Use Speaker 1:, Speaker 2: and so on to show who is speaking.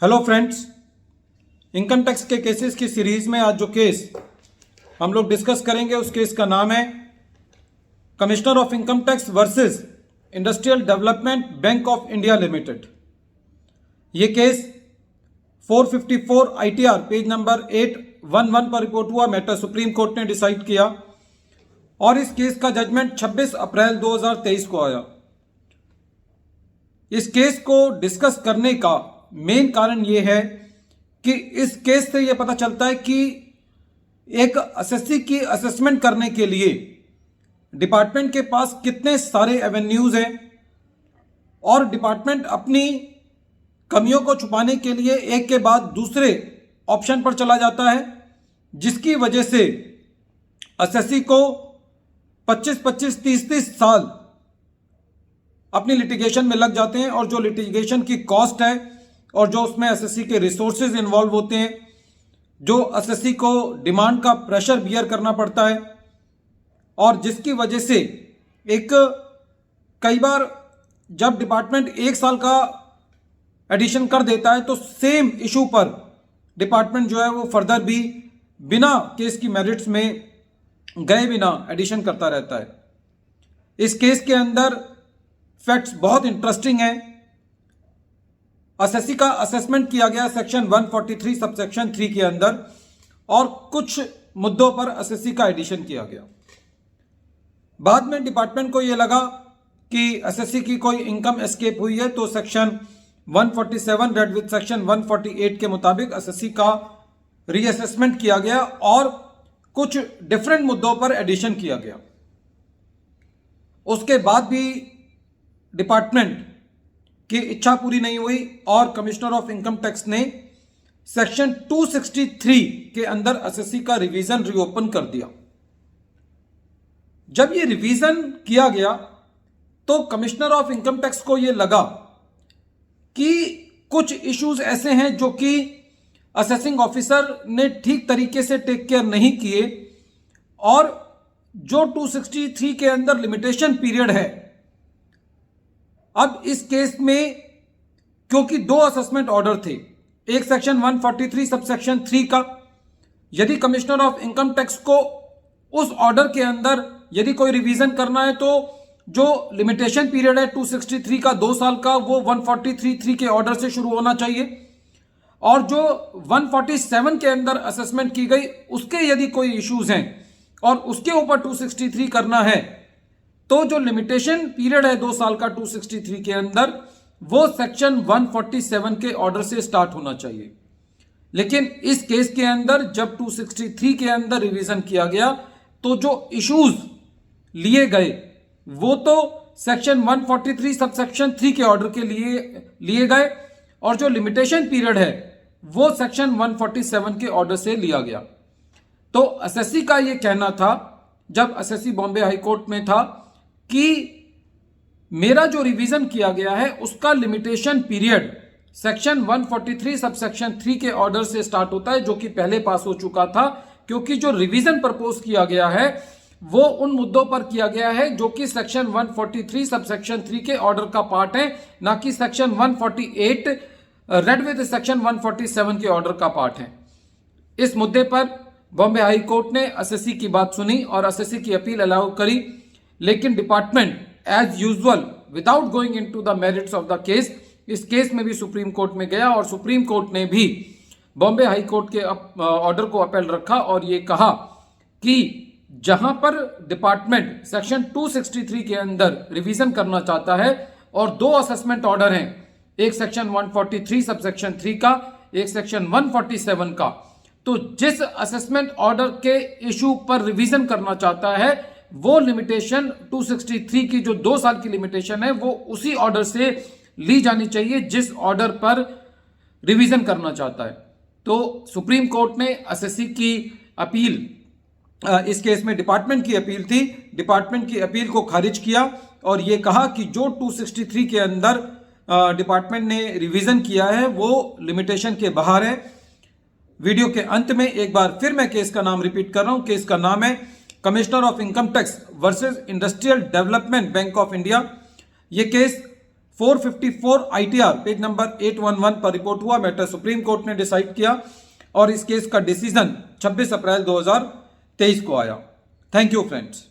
Speaker 1: Hello friends, income tax के cases की series में आज जो केस हम लोग डिस्कस करेंगे उस केस का नाम है commissioner of income tax versus industrial development bank of India limited. ये केस 454 ITR पेज नंबर 811 पर रिपोर्ट हुआ। मैटर सुप्रीम कोर्ट ने डिसाइड किया और इस केस का जजमेंट 26 अप्रैल 2023 को आया। इस केस को डिस्कस करने का मेन कारण यह है कि इस केस से यह पता चलता है कि एक एसएससी की असेसमेंट करने के लिए डिपार्टमेंट के पास कितने सारे एवेन्यूज हैं और डिपार्टमेंट अपनी कमियों को छुपाने के लिए एक के बाद दूसरे ऑप्शन पर चला जाता है, जिसकी वजह से एसएससी को 25-25, 30-30 साल अपनी लिटिगेशन में लग जाते हैं और जो लिटिगेशन की कॉस्ट है और जो उसमें एसएससी के रिसोर्सेज इन्वॉल्व होते हैं, जो एसएससी को डिमांड का प्रेशर बियर करना पड़ता है और जिसकी वजह से एक कई बार जब डिपार्टमेंट 1 साल का एडिशन कर देता है तो सेम इशू पर डिपार्टमेंट जो है वो फर्दर भी बिना केस की मेरिट्स में गए बिना एडिशन करता रहता है। इस केस के अंदर फैक्ट्स बहुत इंटरेस्टिंग हैं। एसएससी का असेसमेंट किया गया सेक्शन 143 सबसेक्शन 3 के अंदर और कुछ मुद्दों पर एसएससी का एडिशन किया गया। बाद में डिपार्टमेंट को यह लगा कि एसएससी की कोई इनकम एस्केप हुई है तो सेक्शन 147 रेड विद सेक्शन 148 के मुताबिक एसएससी का रीअसेसमेंट किया गया और कुछ डिफरेंट मुद्दों पर एडिशन किया गया। उसके बाद भी डिपार्टमेंट की इच्छा पूरी नहीं हुई और कमिश्नर ऑफ इनकम टैक्स ने सेक्शन 263 के अंदर एसएससी का रिवीजन रीओपन कर दिया। जब ये रिवीजन किया गया तो कमिश्नर ऑफ इनकम टैक्स को यह लगा कि कुछ इश्यूज ऐसे हैं जो कि असेसिंग ऑफिसर ने ठीक तरीके से टेक केयर नहीं किए और जो 263 के अंदर लिमिटेशन पीरियड है, अब इस केस में क्योंकि 2 असेसमेंट ऑर्डर थे, एक सेक्शन 143 सबसेक्शन 3 का, यदि कमिश्नर ऑफ इनकम टैक्स को उस ऑर्डर के अंदर यदि कोई रिवीजन करना है तो जो लिमिटेशन पीरियड है 263 का 2 साल का वो 143(3) के ऑर्डर से शुरू होना चाहिए और जो 147 के अंदर असेसमेंट की गई उसके यदि कोई इश्यूज हैं और उसके ऊपर 263 करना है तो जो लिमिटेशन पीरियड है 2 साल का 263 के अंदर वो सेक्शन 147 के ऑर्डर से स्टार्ट होना चाहिए। लेकिन इस केस के अंदर जब 263 के अंदर रिवीजन किया गया तो जो इश्यूज लिए गए वो तो सेक्शन 143 सबसेक्शन 3 के ऑर्डर के लिए गए और जो लिमिटेशन पीरियड है वो सेक्शन 147 के ऑर्डर से लिया गया। तो एसएससी का ये कहना था जब एसएससी बॉम्बे हाई कोर्ट में था कि मेरा जो रिवीजन किया गया है उसका लिमिटेशन पीरियड सेक्शन 143 सबसेक्शन 3 के ऑर्डर से स्टार्ट होता है, जो कि पहले पास हो चुका था, क्योंकि जो रिवीजन प्रपोज किया गया है वो उन मुद्दों पर किया गया है जो कि सेक्शन 143 सबसेक्शन 3 के ऑर्डर का पार्ट है, ना कि सेक्शन 148 रेड विद सेक्शन 147 के ऑर्डर का पार्ट है। इस मुद्दे पर बॉम्बे हाई कोर्ट ने एसएससी की बात सुनी और एसएससी की अपील अलाउ करी, लेकिन department as usual without going into the merits of the case इस केस में भी सुप्रीम कोर्ट में गया और सुप्रीम कोर्ट ने भी बॉम्बे हाई कोर्ट के ऑर्डर को अपील रखा और ये कहा कि जहां पर डिपार्टमेंट सेक्शन 263 के अंदर रिवीजन करना चाहता है और 2 असेसमेंट ऑर्डर हैं, एक सेक्शन 143 सबसेक्शन 3 का, एक सेक्शन 147 का, तो जिस असेसमेंट ऑर्डर के इशू पर रिवीजन करना चाहता है वो लिमिटेशन 263 की जो 2 साल की लिमिटेशन है वो उसी ऑर्डर से ली जानी चाहिए जिस ऑर्डर पर रिवीजन करना चाहता है। तो सुप्रीम कोर्ट ने एसएससी की अपील, इस केस में डिपार्टमेंट की अपील थी, डिपार्टमेंट की अपील को खारिज किया और यह कहा कि जो 263 के अंदर डिपार्टमेंट ने रिवीजन किया है वो लिमिटेशन के बाहर है। वीडियो के अंत में एक बार फिर मैं केस का नाम रिपीट कर रहा हूं। केस का नाम है commissioner of income tax versus industrial development bank of India. यह केस 454 ITR पेज नंबर 811 पर रिपोर्ट हुआ। मैटर सुप्रीम कोर्ट ने डिसाइड किया और इस केस का डिसीजन 26 अप्रैल 2023 को आया। Thank you friends.